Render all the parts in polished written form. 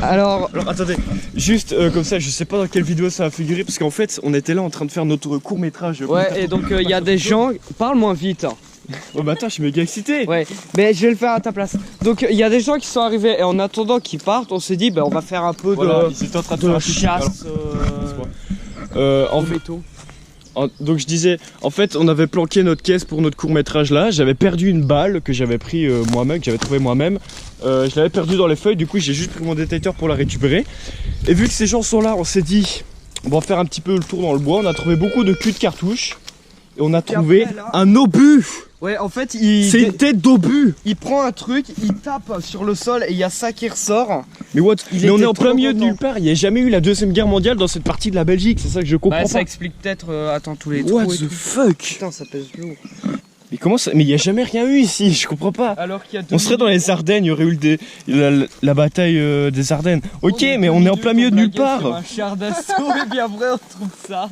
Alors attendez, juste comme ça, je sais pas dans quelle vidéo ça va figurer parce qu'en fait on était là en train de faire notre court métrage. ouais, et donc il y a des gens, parle moins vite. Oh bah attends, je suis méga excité. Ouais, mais je vais le faire à ta place. Donc il y a des gens qui sont arrivés et en attendant qu'ils partent, on s'est dit bah on va faire un peu Ils étaient en train de faire de un pique-nique, chasse en fait, donc je disais, en fait on avait planqué notre caisse pour notre court métrage là. J'avais perdu une balle que j'avais pris moi-même, que j'avais trouvé moi-même. Je l'avais perdue dans les feuilles, du coup j'ai juste pris mon détecteur pour la récupérer. Et vu que ces gens sont là, on s'est dit on va faire un petit peu le tour dans le bois. On a trouvé beaucoup de culs de cartouches. Et on a trouvé après, là, un obus. Ouais, en fait, C'est une tête d'obus. il prend un truc, il tape sur le sol et il y a ça qui ressort. Mais what? Mais on était est en plein trop milieu de content. nulle part. Il n'y a jamais eu la deuxième guerre mondiale dans cette partie de la Belgique. C'est ça que je comprends Bah, pas. ça explique peut-être, attends, tous les What trous et the tout. fuck? Putain, ça pèse lourd. Mais comment ça? Mais il n'y a jamais rien eu ici. Je comprends pas. Alors qu'il y a On serait dans les Ardennes. Il y aurait eu la bataille des Ardennes. Ok, mais on est en plein milieu de nulle part. Un char d'assaut et bien après on trouve ça.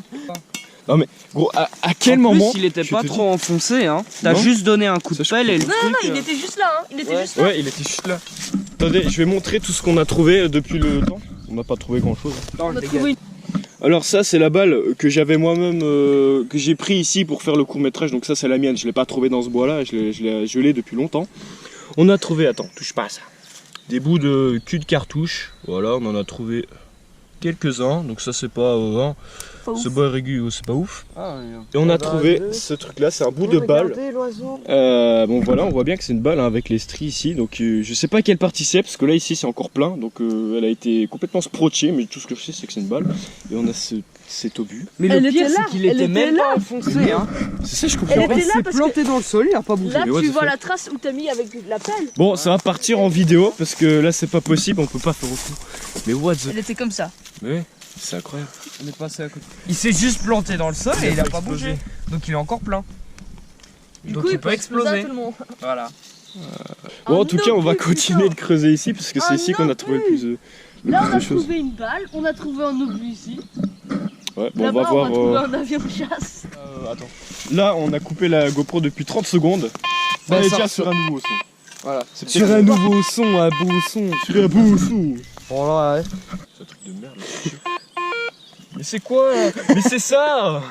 Non mais gros, à quel En moment? plus, il était je pas te trop enfoncé, hein. T'as Non. juste donné un coup de Ça, je pelle et le Non, truc. non, il était juste là, hein. Il était Ouais. juste là. Ouais, il était juste là. Attendez, je vais montrer tout ce qu'on a trouvé depuis le temps. On n'a pas trouvé grand chose. Non, On le a dégage. trouvé une... Alors ça c'est la balle que j'avais moi-même, que j'ai pris ici pour faire le court-métrage. Donc ça c'est la mienne, je l'ai pas trouvé dans ce bois là, je l'ai depuis longtemps. On a trouvé, attends, touche pas à ça, des bouts de cul de cartouche. Voilà, on en a trouvé quelques-uns, donc ça c'est pas... Pas ouf. ce bois régulier, c'est pas ouf. Ah, Et on a trouvé ce truc là, c'est un bout de balle. l'oiseau. Bon voilà, on voit bien que c'est une balle hein, avec les stries ici. Donc je sais pas quelle partie c'est, parce que là ici c'est encore plein. Donc elle a été complètement scrotchée, mais tout ce que je sais c'est que c'est une balle. Et on a cet obus. Mais Elle le pire était là, c'est qu'il elle était était même là. pas enfoncé, hein. C'est ça, je comprends Elle pas. était là C'est parce planté dans le sol, il a pas bougé. Là, Mais what tu the vois fuck. la trace où t'as mis avec la pelle. Bon, ça va partir en vidéo, parce que là c'est pas possible, on peut pas faire autrement. Mais what the... Elle était comme ça. Mais c'est incroyable. On est passé à côté. Il s'est juste planté dans le sol et il a pas explosé. bougé. Donc il est encore plein. Du Donc coup, il peut à exploser. tout le monde. Voilà. Bon, en Un tout cas, on va obus, continuer putain. de creuser ici, parce que c'est Un ici qu'on a trouvé le plus de... Là, on a de choses. trouvé une balle, on a trouvé un obus ici. Ouais, bon, on Là-bas, va voir... trouvé un avion de chasse. Attends. Là, on a coupé la GoPro depuis 30 secondes. Bah, On est ça déjà ressort. sur un nouveau son. Voilà. C'est Sur un nouveau son, un beau son. Sur un beau son. Voilà, ouais. C'est un truc de merde. Mais c'est quoi? Mais c'est ça.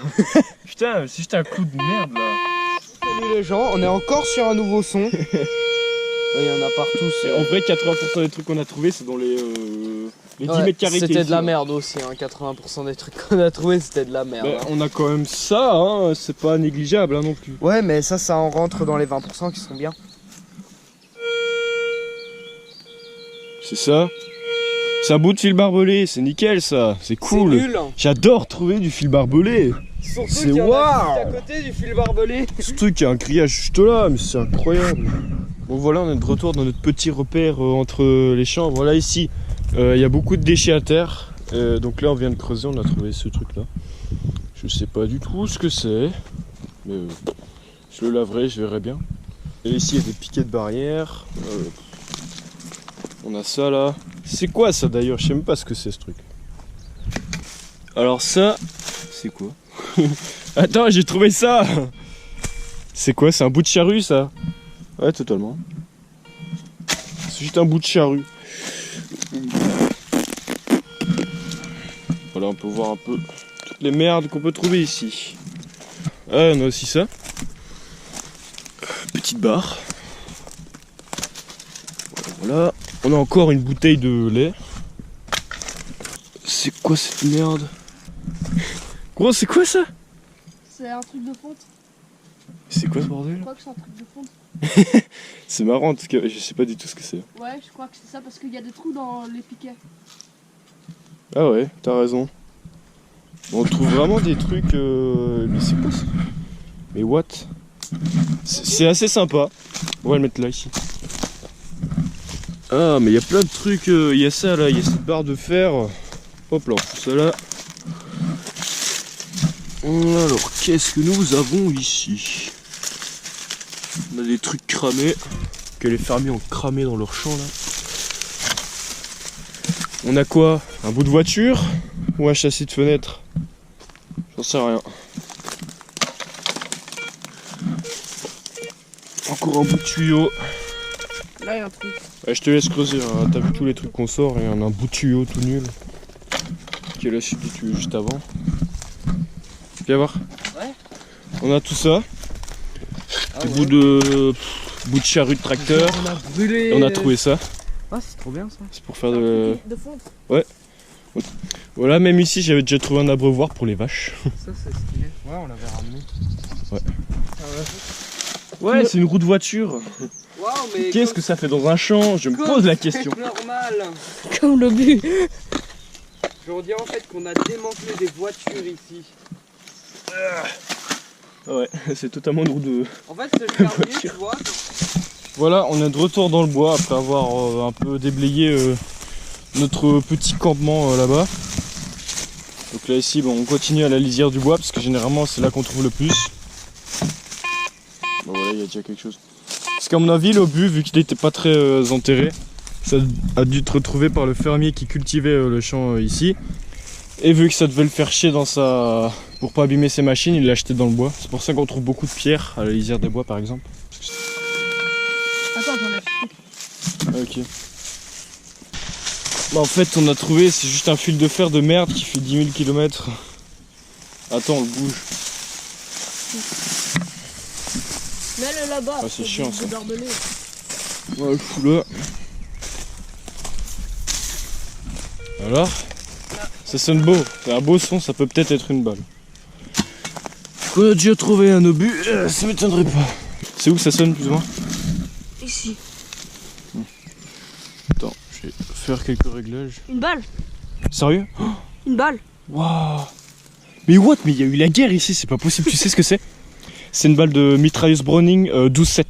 Putain, c'est juste un coup de merde là. Salut les gens, on est encore sur un nouveau son. Il y en a partout. Et en vrai, 80% des trucs qu'on a trouvés, c'est dans les 10 mètres carrés. C'était de la merde aussi, hein. 80% des trucs qu'on a trouvé c'était de la merde. Bah, hein. on a quand même ça, hein. C'est pas négligeable hein, non plus. Ouais, mais ça en rentre dans les 20% qui sont bien. C'est ça. C'est un bout de fil barbelé, c'est nickel ça. C'est cool. C'est nul. J'adore trouver du fil barbelé. Surtout C'est qu'il y en a waouh. juste à côté du fil barbelé. Ce truc a un grillage juste là, mais c'est incroyable. Bon voilà, on est de retour dans notre petit repère entre les champs. Voilà ici, il y a beaucoup de déchets à terre. Donc là on vient de creuser, on a trouvé ce truc là. Je sais pas du tout ce que c'est, mais je le laverai, je verrai bien. Et ici il y a des piquets de barrière. On a ça là. C'est quoi ça d'ailleurs? Je sais même pas ce que c'est ce truc. Alors ça, c'est quoi? Attends, j'ai trouvé ça. C'est quoi? C'est un bout de charrue ça? Ouais, totalement. C'est juste un bout de charrue. Voilà, on peut voir un peu toutes les merdes qu'on peut trouver ici. Ah, on a aussi ça. Petite barre. Voilà. On a encore une bouteille de lait. C'est quoi cette merde? Gros, c'est quoi ça? C'est un truc de fonte. C'est quoi ce Je bordel? crois que c'est un truc de fonte. C'est marrant parce que je sais pas du tout ce que c'est. Ouais, je crois que c'est ça parce qu'il y a des trous dans les piquets. Ah ouais, t'as raison. On trouve vraiment des trucs. Mais c'est quoi ça? Mais what? C'est assez sympa. On va le mettre là ici. Ah mais il y a plein de trucs. Il y a ça là, il y a cette barre de fer. Hop là, on fout ça là. Alors qu'est-ce que nous avons ici? On a des trucs cramés que les fermiers ont cramé dans leur champ là. On a quoi? Un bout de voiture ou un châssis de fenêtre? J'en sais rien. Encore un bout de tuyau. Là, il y a un trou. Ouais, je te laisse creuser, hein. T'as vu tous les trucs qu'on sort, et on a un bout de tuyau tout nul. Qui est la chute du tuyau juste avant. Viens voir. Ouais. On a tout ça. Ah Des ouais. bouts de charrue de tracteur. On a brûlé. Et on a trouvé ça. Ah, c'est trop bien ça. C'est pour faire de... De fonte. Voilà, même ici j'avais déjà trouvé un abreuvoir pour les vaches. Ça, c'est stylé. Ouais, on l'avait ramené. Ouais. Ah Ouais, c'est une roue de voiture. ouais. Waouh, mais. Qu'est-ce que ça fait dans un champ? Je me pose la question. C'est normal. Comme le but. Je veux dire en fait qu'on a démantelé des voitures ici. Ouais, c'est totalement une roue de... En fait, c'est le fermier, tu vois. Voilà, on est de retour dans le bois après avoir un peu déblayé notre petit campement là-bas. Donc là ici, bon, on continue à la lisière du bois parce que généralement c'est là qu'on trouve le plus. Bon voilà, il y a déjà quelque chose. Parce qu'à mon avis, l'obus, vu qu'il n'était pas très enterré, ça a dû être retrouvé par le fermier qui cultivait le champ ici. Et vu que ça devait le faire chier dans sa... pour pas abîmer ses machines, il l'a acheté dans le bois. C'est pour ça qu'on trouve beaucoup de pierres à la lisière des bois par exemple. Attends, j'enlève. Ah, ok. Bah, en fait, on a trouvé, c'est juste un fil de fer de merde qui fait 10 000 km. Attends, on le bouge. Mets-le là-bas. Ah, c'est chiant, ça. Barbelé. Ouais, le fou là. Alors, ça sonne beau, c'est un beau son, ça peut peut-être être une balle. On a déjà trouvé un obus, ça m'étonnerait pas. C'est où que ça sonne plus ou moins? Ici. Attends, je vais faire quelques réglages. Une balle. Sérieux? Une balle. Waouh! Mais what? Mais il y a eu la guerre ici, c'est pas possible, tu sais ce que c'est? C'est une balle de mitrailleuse Browning 12-7.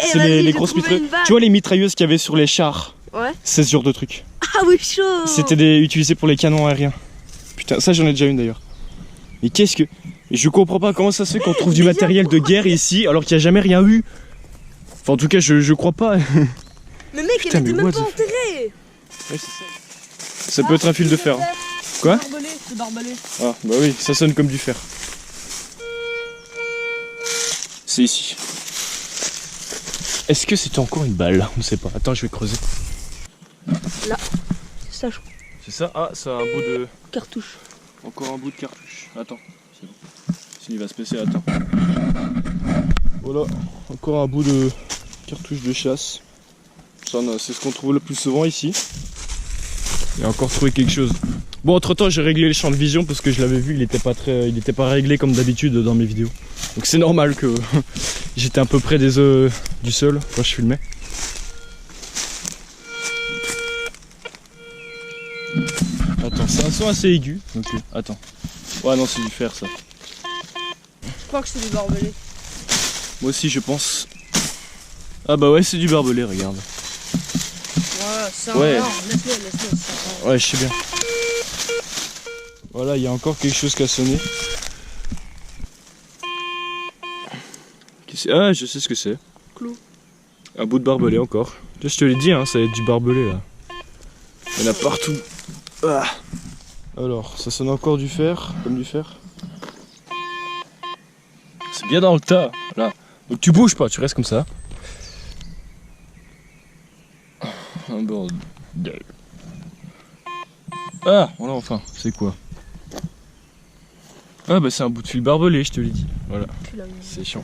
C'est les grosses mitrailleuses. Tu vois les mitrailleuses qu'il y avait sur les chars? Ouais. C'est ce genre de truc. Ah oui, chaud. C'était utilisé pour les canons aériens. Putain, ça j'en ai déjà une d'ailleurs. Mais qu'est-ce que... Je comprends pas comment ça se fait qu'on trouve du matériel de guerre ici alors qu'il n'y a jamais rien eu. Enfin en tout cas je crois pas. Mais mec, Putain, elle était mais même what pas the- enterrée. Ouais, c'est ça. Ça peut être un fil de fer. Quoi? Barbelé, c'est barbelé. Ah bah oui, ça sonne comme du fer. C'est ici. Est-ce que c'était encore une balle? On ne sait pas. Attends, je vais creuser. Là. C'est ça, je crois. C'est ça? Ah, ça a un bout de... Cartouche. Encore un bout de cartouche. Attends, c'est bon. S'il va se passer, attends. Voilà, encore un bout de cartouche de chasse. Ça, c'est ce qu'on trouve le plus souvent ici. Il a encore trouvé quelque chose. Bon, entre temps, j'ai réglé le champ de vision parce que je l'avais vu, il était pas réglé comme d'habitude dans mes vidéos. Donc c'est normal que j'étais un peu près des du sol quand je filmais. Attends, c'est un son assez aigu. Donc, attends. Ouais, non, c'est du fer ça. Je crois que c'est du barbelé. Moi aussi, je pense. Ah bah ouais, c'est du barbelé, regarde. Ouais, c'est un. Ouais. Non, laisse-le. Ouais, je sais bien. Voilà, il y a encore quelque chose qui a sonné. Ah, je sais ce que c'est. Clou. Un bout de barbelé encore. Là, je te l'ai dit, hein, ça va être du barbelé là. Il y en a partout. Ah. Alors, ça sonne encore du fer, comme du fer. C'est bien dans le tas, là. Donc tu bouges pas, tu restes comme ça. Un bordel. Ah, voilà, enfin, c'est quoi? Ah bah c'est un bout de fil barbelé, je te l'ai dit. Voilà, Tu l'as mis. c'est chiant.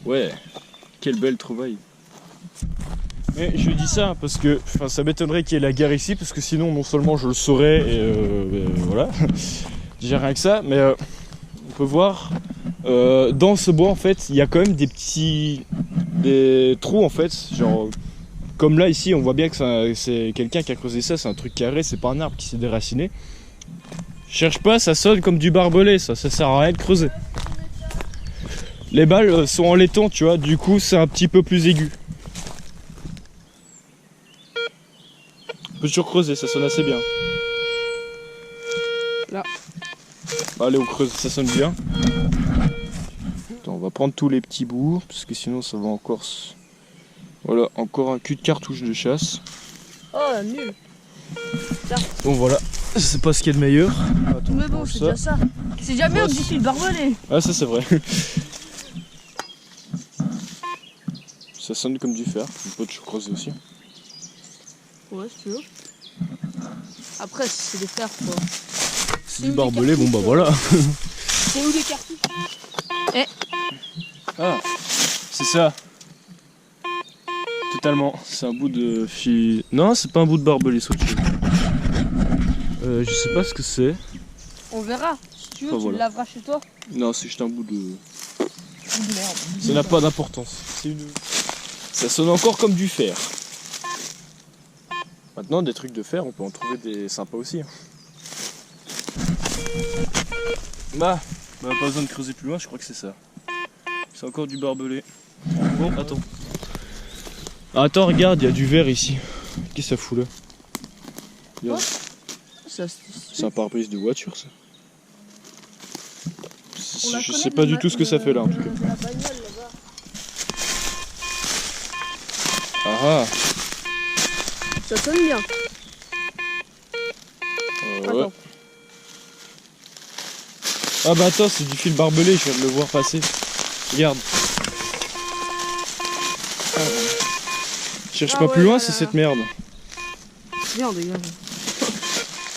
Ouais, quelle belle trouvaille. Mais je dis ça parce que ça m'étonnerait qu'il y ait la guerre ici, parce que sinon non seulement je le saurais et voilà, déjà rien que ça, mais on peut voir dans ce bois en fait il y a quand même des trous en fait, genre comme là ici on voit bien que c'est quelqu'un qui a creusé ça, c'est un truc carré, c'est pas un arbre qui s'est déraciné. Cherche pas, ça sonne comme du barbelé, ça sert à rien de creuser. Les balles sont en laiton, tu vois, du coup c'est un petit peu plus aigu. On peut toujours creuser, ça sonne assez bien. Là. Allez, on creuse, ça sonne bien. Attends, on va prendre tous les petits bouts, parce que sinon ça va encore... Voilà, encore un cul de cartouche de chasse. Oh, nul. Bon voilà, c'est pas ce qu'il y a de meilleur. Attends, Mais bon, c'est déjà ça. C'est déjà mieux que du fil barbelé. Ah ça c'est vrai. Ça sonne comme du fer. On peut creuser aussi. Ouais, si tu veux. Après, c'est des fers quoi. C'est du barbelé, bon bah voilà. C'est où les cartouches? Ah, c'est ça. Totalement. C'est un bout de fil. Non, c'est pas un bout de barbelé, c'est autre chose. Je sais pas ce que c'est. On verra. Si tu veux, Ah, tu voilà. le laveras chez toi. Non, c'est juste un bout de. De merde. Ça n'a pas d'importance. Ça sonne encore comme du fer. Maintenant, des trucs de fer, on peut en trouver des sympas aussi. Bah, pas besoin de creuser plus loin, je crois que c'est ça. C'est encore du barbelé. Bon, attends. Ah, attends, regarde, il y a du verre ici. Qu'est-ce que ça fout là? Regarde. Ça, C'est un pare-brise de voiture, ça. On la Je connaît sais pas de du tout ce que ça fait là en tout cas. de la bagnole là-bas. Ah ah. Ça sonne bien. Ouais. Attends. Ah bah attends, c'est du fil barbelé, je viens de le voir passer. Regarde. Cherche Ah pas ouais, plus loin, là, c'est là, cette là. merde. Viens, on dégage.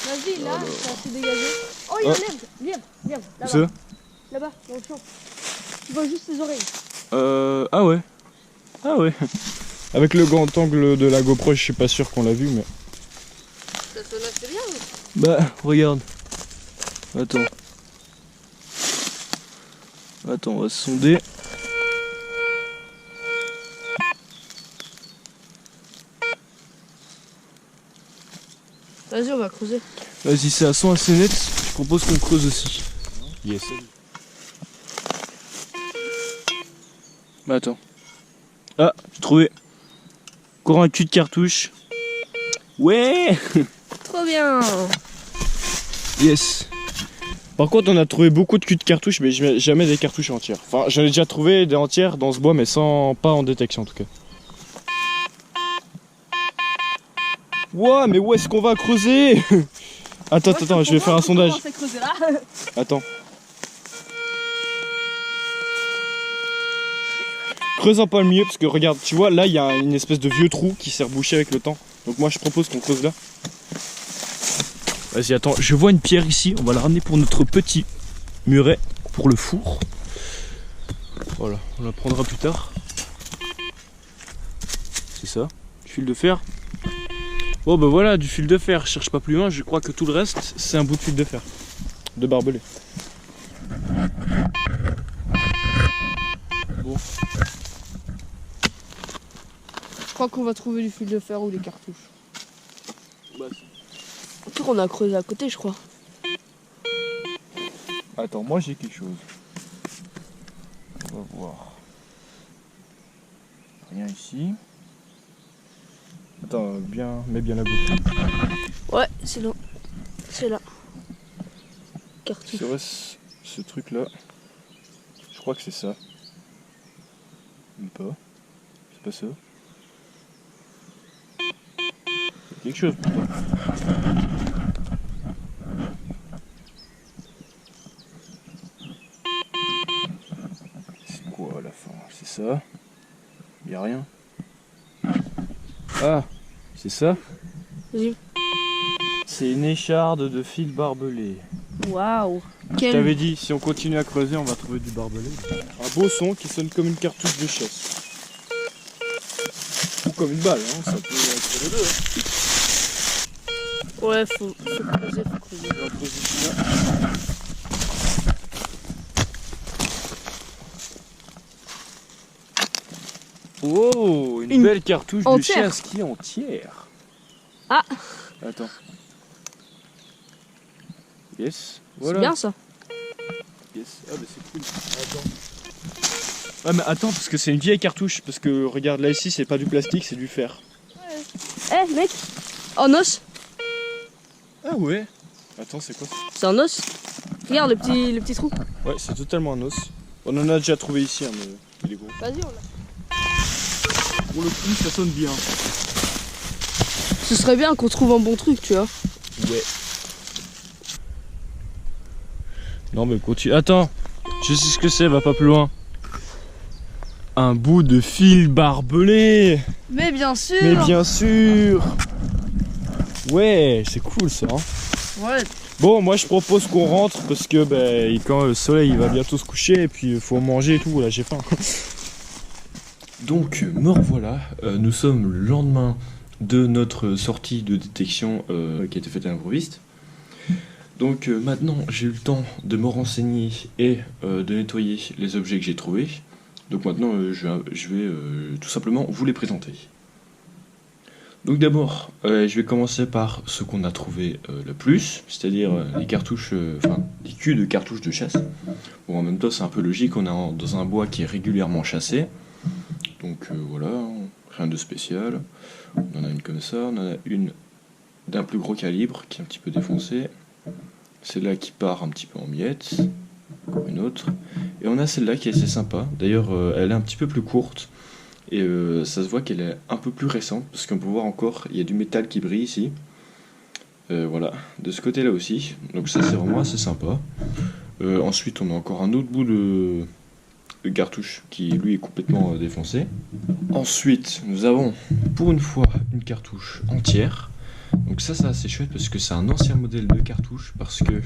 Vas-y, là, ça s'est dégagé. Oh, il y a l'herbe. Viens, Où ça? là-bas. Là-bas, dans le champ. Tu vois juste ses oreilles. Ah ouais. Ah ouais. Avec le grand angle de la GoPro, je suis pas sûr qu'on l'a vu, mais. Ça sonne assez bien. Bah, regarde. Attends. Attends, on va se sonder. Vas-y, on va creuser. Vas-y, c'est un son assez net, je propose qu'on creuse aussi. Yes. Bah attends. Ah, j'ai trouvé. Encore un cul de cartouche. Ouais. Trop bien. Yes. Par contre, on a trouvé beaucoup de cul de cartouches, mais jamais des cartouches entières. Enfin, j'en ai déjà trouvé des entières dans ce bois, mais pas en détection en tout cas. Ouah, mais où est-ce qu'on va creuser? Attends, je vais faire un sondage. Attends. Creuse un peu le milieu, parce que regarde, tu vois, là, il y a une espèce de vieux trou qui s'est rebouché avec le temps. Donc moi, je propose qu'on creuse là. Vas-y, attends, je vois une pierre ici, on va la ramener pour notre petit muret, pour le four. Voilà, on la prendra plus tard. C'est ça, du fil de fer. Bon bah voilà, du fil de fer, je cherche pas plus loin, je crois que tout le reste, c'est un bout de fil de fer. De barbelé. Bon. Je crois qu'on va trouver du fil de fer ou les cartouches. Bah, En tout cas, on a creusé à côté, je crois. attends, moi j'ai quelque chose. On va voir. Rien ici. Attends, mets bien la boucle. Ouais, c'est là. C'est là. Cartouche. C'est vrai, ce truc là, je crois que c'est ça. Même pas. C'est pas ça. C'est quelque chose pourtant. C'est quoi à la fin? C'est ça? Y a rien. Ah, c'est ça? Vas-y. C'est une écharde de fil barbelé. Waouh. Je t'avais dit, si on continue à creuser, on va trouver du barbelé. Un beau son qui sonne comme une cartouche de chasse. Ou comme une balle, hein, ça peut être les deux. Hein. Ouais, faut creuser, faut creuser. On va creuser celui-là. Oh, une belle cartouche entière. de chasse qui est entière. Ah. Attends. Yes. C'est Voilà. bien ça. Yes. Ah bah c'est cool. Attends. Ah mais attends, parce que c'est une vieille cartouche. Parce que regarde, là ici c'est pas du plastique, c'est du fer. Eh mec, en os. Ah ouais. Attends, c'est quoi? C'est un os. Regarde le petit trou. Ouais, c'est totalement un os. On en a déjà trouvé ici, hein, mais il est gros. Vas-y, on l'a. Pour le coup, ça sonne bien. Ce serait bien qu'on trouve un bon truc, tu vois. Ouais. Non mais continue. Attends, je sais ce que c'est, va pas plus loin. un bout de fil barbelé. Mais bien sûr. Mais bien sûr. Ouais, c'est cool ça. Hein. Ouais. Bon, moi je propose qu'on rentre parce que quand le soleil il va bientôt se coucher et puis il faut manger et tout, là j'ai faim. Donc me revoilà, nous sommes le lendemain de notre sortie de détection qui a été faite à l'improviste. Donc maintenant j'ai eu le temps de me renseigner et de nettoyer les objets que j'ai trouvés. Donc maintenant je vais tout simplement vous les présenter. Donc d'abord je vais commencer par ce qu'on a trouvé le plus, c'est-à-dire les cartouches, les culs de cartouches de chasse. Bon, en même temps c'est un peu logique, on est dans un bois qui est régulièrement chassé. Donc voilà, rien de spécial. On en a une comme ça, on en a une d'un plus gros calibre qui est un petit peu défoncée. Celle-là qui part un petit peu en miettes. Encore une autre. Et on a celle-là qui est assez sympa. D'ailleurs, elle est un petit peu plus courte. Et ça se voit qu'elle est un peu plus récente. Parce qu'on peut voir encore, il y a du métal qui brille ici. Voilà, de ce côté-là aussi. Donc ça, c'est vraiment assez sympa. Ensuite, on a encore un autre bout de cartouche qui, lui, est complètement défoncé. Ensuite, nous avons, pour une fois, une cartouche entière. Donc ça c'est assez chouette parce que c'est un ancien modèle de cartouche parce que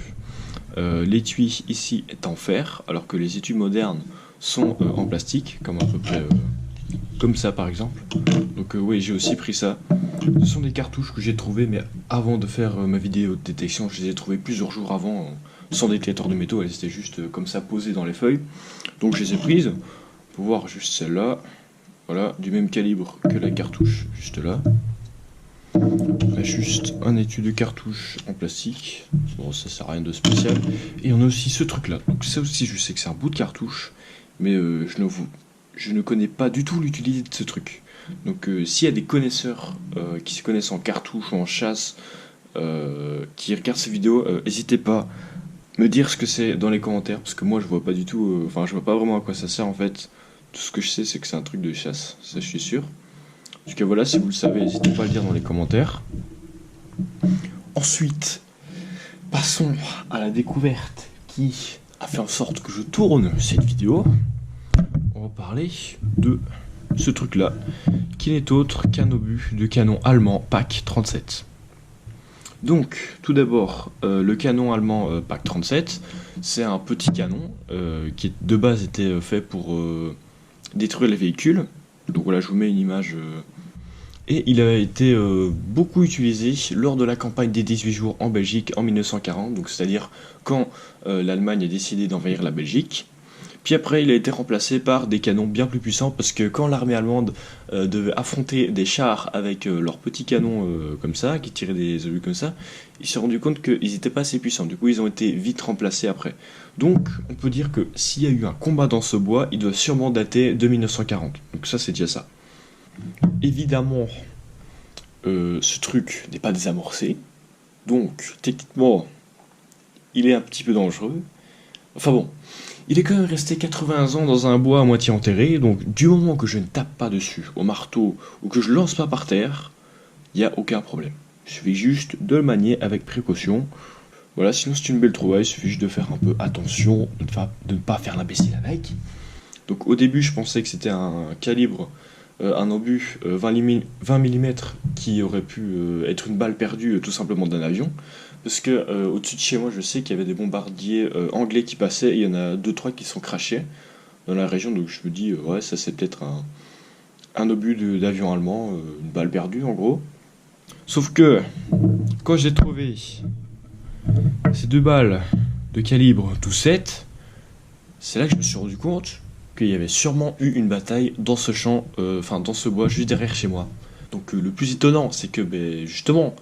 l'étui ici est en fer alors que les étuis modernes sont en plastique, comme à peu près comme ça par exemple. Donc oui, j'ai aussi pris ça. Ce sont des cartouches que j'ai trouvées, mais avant de faire ma vidéo de détection, je les ai trouvées plusieurs jours avant, sans détecteur de métaux, elles étaient juste comme ça posées dans les feuilles. Donc je les ai prises pour voir juste celle-là. Voilà, du même calibre que la cartouche juste là. On a juste un étui de cartouche en plastique. Bon, ça sert à rien de spécial. Et on a aussi ce truc là. Donc ça aussi, je sais que c'est un bout de cartouche, mais je ne connais pas du tout l'utilité de ce truc. Donc s'il y a des connaisseurs qui se connaissent en cartouche ou en chasse, qui regardent ces vidéos, n'hésitez pas à me dire ce que c'est dans les commentaires, parce que moi je vois pas du tout, je vois pas vraiment à quoi ça sert en fait. Tout ce que je sais, c'est que c'est un truc de chasse, ça je suis sûr. En tout cas voilà, si vous le savez, n'hésitez pas à le dire dans les commentaires. Ensuite, passons à la découverte qui a fait en sorte que je tourne cette vidéo. On va parler de ce truc là, qui n'est autre qu'un obus de canon allemand PaK 37. Donc, tout d'abord, le canon allemand PaK 37, c'est un petit canon qui de base était fait pour détruire les véhicules. Donc voilà, je vous mets une image. Et il a été beaucoup utilisé lors de la campagne des 18 jours en Belgique en 1940, donc c'est-à-dire quand l'Allemagne a décidé d'envahir la Belgique. Puis après, il a été remplacé par des canons bien plus puissants, parce que quand l'armée allemande devait affronter des chars avec leurs petits canons comme ça, qui tiraient des obus comme ça, ils se sont rendus compte qu'ils n'étaient pas assez puissants. Du coup, ils ont été vite remplacés après. Donc, on peut dire que s'il y a eu un combat dans ce bois, il doit sûrement dater de 1940. Donc ça, c'est déjà ça. Évidemment, ce truc n'est pas désamorcé. Donc, techniquement, il est un petit peu dangereux. Enfin bon, il est quand même resté 80 ans dans un bois à moitié enterré, donc du moment que je ne tape pas dessus au marteau ou que je lance pas par terre, il n'y a aucun problème. Il suffit juste de le manier avec précaution. Voilà, sinon c'est une belle trouvaille, il suffit juste de faire un peu attention, de ne pas faire l'imbécile avec. Donc au début je pensais que c'était un calibre, un obus 20 mm qui aurait pu être une balle perdue tout simplement d'un avion. Parce que au-dessus de chez moi, je sais qu'il y avait des bombardiers anglais qui passaient, et il y en a 2-3 qui sont crashés dans la région, donc je me dis, ouais, ça c'est peut-être un obus d'avion allemand, une balle perdue en gros. Sauf que, quand j'ai trouvé ces 2 balles de calibre 12-7, c'est là que je me suis rendu compte qu'il y avait sûrement eu une bataille dans ce champ, dans ce bois juste derrière chez moi. Donc le plus étonnant, c'est que justement,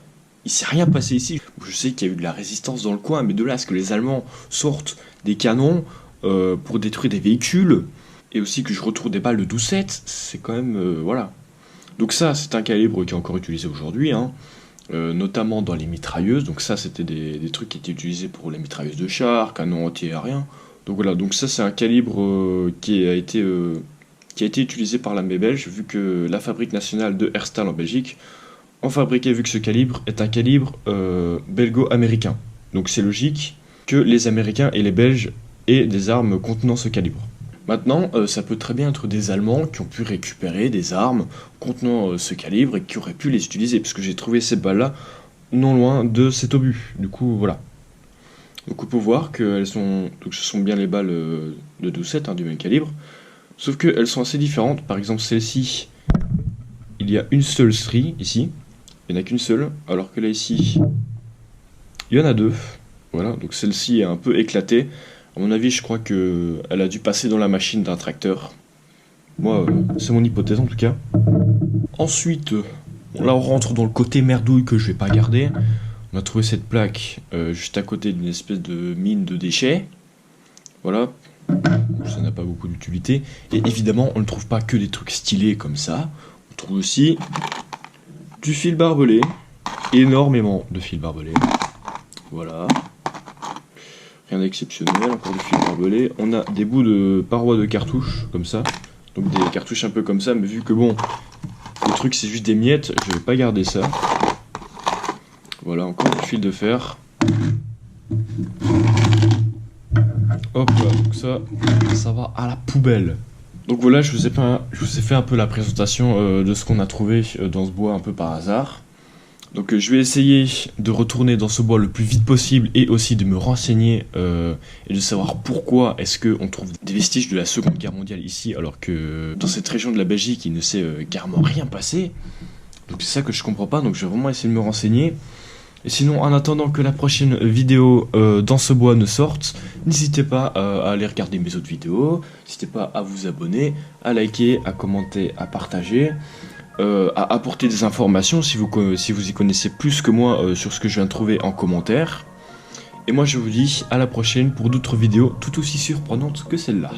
il s'est rien passé ici. Je sais qu'il y a eu de la résistance dans le coin, mais de là à ce que les Allemands sortent des canons pour détruire des véhicules, et aussi que je retrouve des balles de 12-7, c'est quand même... voilà. Donc ça, c'est un calibre qui est encore utilisé aujourd'hui, hein, notamment dans les mitrailleuses. Donc ça, c'était des trucs qui étaient utilisés pour les mitrailleuses de chars, canons anti-aériens. Donc voilà, donc ça c'est un calibre qui a été utilisé par l'armée belge, vu que la fabrique nationale de Herstal en Belgique en fabriquait, vu que ce calibre est un calibre belgo-américain. Donc c'est logique que les Américains et les Belges aient des armes contenant ce calibre. Maintenant, ça peut très bien être des Allemands qui ont pu récupérer des armes contenant ce calibre et qui auraient pu les utiliser, parce que j'ai trouvé ces balles-là non loin de cet obus. Du coup, voilà. Donc on peut voir que ce sont bien les balles de 12-7, du même calibre, sauf qu'elles sont assez différentes. Par exemple, celle-ci, il y a une seule strie ici, il n'y en a qu'une seule, alors que là ici, il y en a deux. Voilà, donc celle-ci est un peu éclatée. À mon avis, je crois qu'elle a dû passer dans la machine d'un tracteur. Moi, c'est mon hypothèse en tout cas. Ensuite, là on rentre dans le côté merdouille que je vais pas garder. On a trouvé cette plaque juste à côté d'une espèce de mine de déchets. Voilà, ça n'a pas beaucoup d'utilité. Et évidemment, on ne trouve pas que des trucs stylés comme ça. On trouve aussi du fil barbelé. Énormément de fil barbelé. Voilà. Rien d'exceptionnel, encore du fil barbelé. On a des bouts de parois de cartouches, comme ça. Donc des cartouches un peu comme ça, mais vu que bon, le truc c'est juste des miettes, je vais pas garder ça. Voilà, encore du fil de fer. Hop là, donc ça va à la poubelle. Donc voilà, je vous ai fait un peu la présentation de ce qu'on a trouvé dans ce bois un peu par hasard. Donc je vais essayer de retourner dans ce bois le plus vite possible et aussi de me renseigner et de savoir pourquoi est-ce qu'on trouve des vestiges de la Seconde Guerre mondiale ici alors que dans cette région de la Belgique il ne s'est carrément rien passé. Donc c'est ça que je comprends pas, donc je vais vraiment essayer de me renseigner. Et sinon, en attendant que la prochaine vidéo dans ce bois ne sorte, n'hésitez pas à aller regarder mes autres vidéos, n'hésitez pas à vous abonner, à liker, à commenter, à partager. À apporter des informations si vous y connaissez plus que moi sur ce que je viens de trouver en commentaire. Et moi je vous dis à la prochaine pour d'autres vidéos tout aussi surprenantes que celle-là.